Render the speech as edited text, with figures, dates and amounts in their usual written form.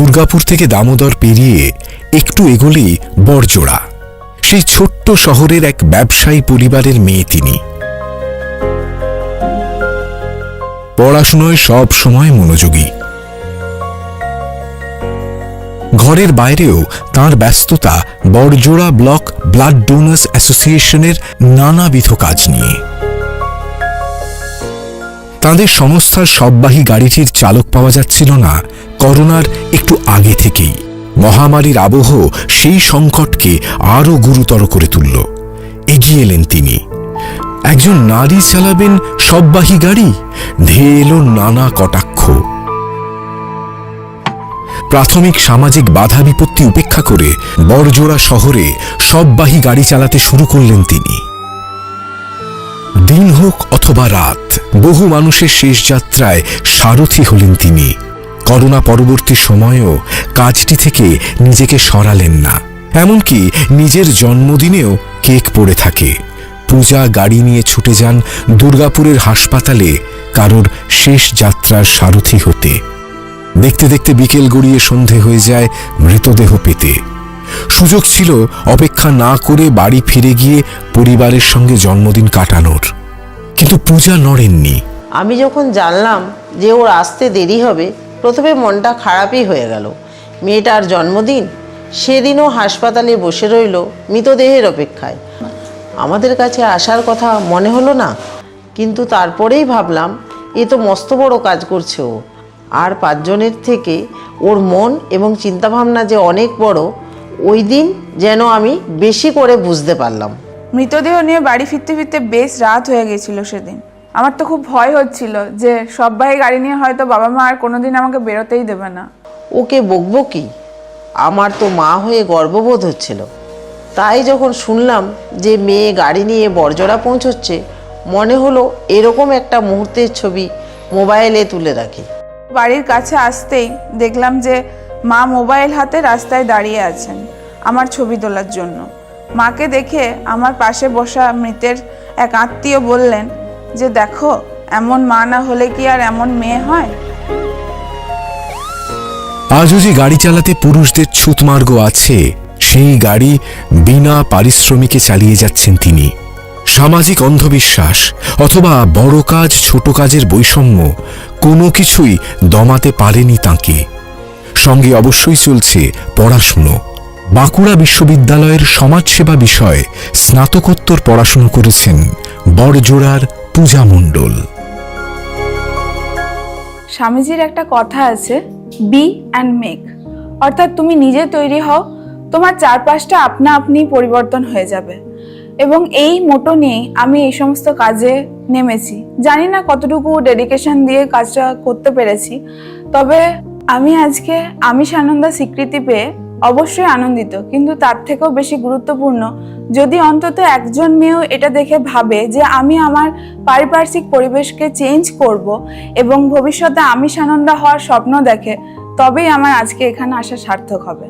দুর্গাপুর থেকে দামোদর পেরিয়ে একটু এগোলেই বড়জোড়া। সেই ছোট্ট শহরের এক ব্যবসায়ী পরিবারের মেয়ে তিনি। পড়াশুনোয় সব সময় মনোযোগী। ঘরের বাইরেও তার ব্যস্ততা বড়জোড়া ব্লক ব্লাড ডোনার্স অ্যাসোসিয়েশনের নানাবিধ কাজ নিয়ে। তাদের সংস্থার সববাহী গাড়িটির চালক পাওয়া যাচ্ছিল না করোনার একটু আগে থেকেই। মহামারীর আবহ সেই সংকটকে আরও গুরুতর করে তুলল। এগিয়ে এলেন তিনি। একজন নারী চালাবেন সববাহী গাড়ি? ধেয়ে এলো নানা কটাক্ষ। প্রাথমিক সামাজিক বাধা বিপত্তি উপেক্ষা করে বড়জোড়া শহরে সববাহী গাড়ি চালাতে শুরু করলেন তিনি। দিন হোক অথবা রাত, বহু মানুষের শেষ যাত্রায় সারথি হলেন তিনি। করোনা পরবর্তী সময়েও কাজটি থেকে নিজেকে সরালেন না। এমনকি নিজের জন্মদিনেও কেক পড়ে থাকে। পূজা গাড়ি নিয়ে ছুটে যান দুর্গাপুরের হাসপাতালে কারোর শেষ যাত্রার সারথি হতে। দেখতে দেখতে বিকেল গড়িয়ে সন্ধে হয়ে যায় মৃতদেহ পেতে। সুযোগ ছিল অপেক্ষা না করে বাড়ি ফিরে গিয়ে পরিবারের সঙ্গে জন্মদিন কাটানোর, কিন্তু পূজা নড়েননি। আমি যখন জানলাম যে ওর আসতে দেরি হবে, প্রথমে মনটা খারাপই হয়ে গেল। মেয়েটার জন্মদিন, সেদিনও হাসপাতালে বসে রইল মৃতদেহের অপেক্ষায়। আমাদের কাছে আসার কথা মনে হলো না, কিন্তু তারপরেই ভাবলাম এ তো মস্ত বড় কাজ করছে ও। আর 5 জনের থেকে ওর মন এবং চিন্তাভাবনা যে অনেক বড়, ওই দিন যেন আমি বেশি করে বুঝতে পারলাম। মৃতদেহ নিয়ে বাড়ি ফিরতে ফিরতে বেশ রাত হয়ে গেছিল সেদিন। আমার তো খুব ভয় হচ্ছিল যে সবাই গাড়ি নিয়ে হয়তো বাবা মা আর কোনোদিন আমাকে বেরোতেই দেবে না। ওকে বকবো কি? আমার তো মা হয়ে গর্ববোধ হচ্ছিল। তাই যখন শুনলাম যে মেয়ে গাড়ি নিয়ে বড়জোড়া পৌঁছচ্ছে, মনে হলো এরকম একটা মুহূর্তের ছবি মোবাইলে তুলে রাখি। বাড়ির কাছে আসতেই দেখলাম যে মা মোবাইল হাতে রাস্তায় দাঁড়িয়ে আছেন আমার ছবি তোলার জন্য। মাকে দেখে আমার পাশে বসা মৃতের এক আত্মীয় বললেন যে দেখো, এমন মা না হলে কি আর এমন মেয়ে হয়। আজও যে গাড়ি চালাতে পুরুষদের ছুতমার্গ আছে, সেই গাড়ি বিনা পারিশ্রমিকে চালিয়ে যাচ্ছেন তিনি। সামাজিক অন্ধবিশ্বাস অথবা বড় কাজ ছোট কাজের বৈষম্য কোনো কিছুই দমাতে পারেনি তাঁকে। সঙ্গে অবশ্যই চলছে পড়াশুনো। বাঁকুড়া বিশ্ববিদ্যালয়ের সমাজসেবা বিষয়ে স্নাতকোত্তর পড়াশুনো করেছেন বড়জোড়ার পূজা মণ্ডল। স্বামীজির একটা কথা আছে, বি অ্যান্ড মেক, অর্থাৎ তুমি নিজে তৈরি হও, তোমার চারপাশটা আপনা আপনি পরিবর্তন হয়ে যাবে। এবং এই মোটো নিয়েই আমি এই সমস্ত কাজে নেমেছি। জানি না কতটুকু ডেডিকেশন দিয়ে কাজটা করতে পেরেছি, তবে আমি আজকে আমি সানন্দা স্বীকৃতি পেয়ে অবশ্যই আনন্দিত। কিন্তু তার থেকেও বেশি গুরুত্বপূর্ণ, যদি অন্তত একজন মেয়েও এটা দেখে ভাবে যে আমি আমার পারিপার্শ্বিক পরিবেশকে চেঞ্জ করব এবং ভবিষ্যতে আমি সানন্দা হওয়ার স্বপ্ন দেখে, তবেই আমার আজকে এখানে আসা সার্থক হবে।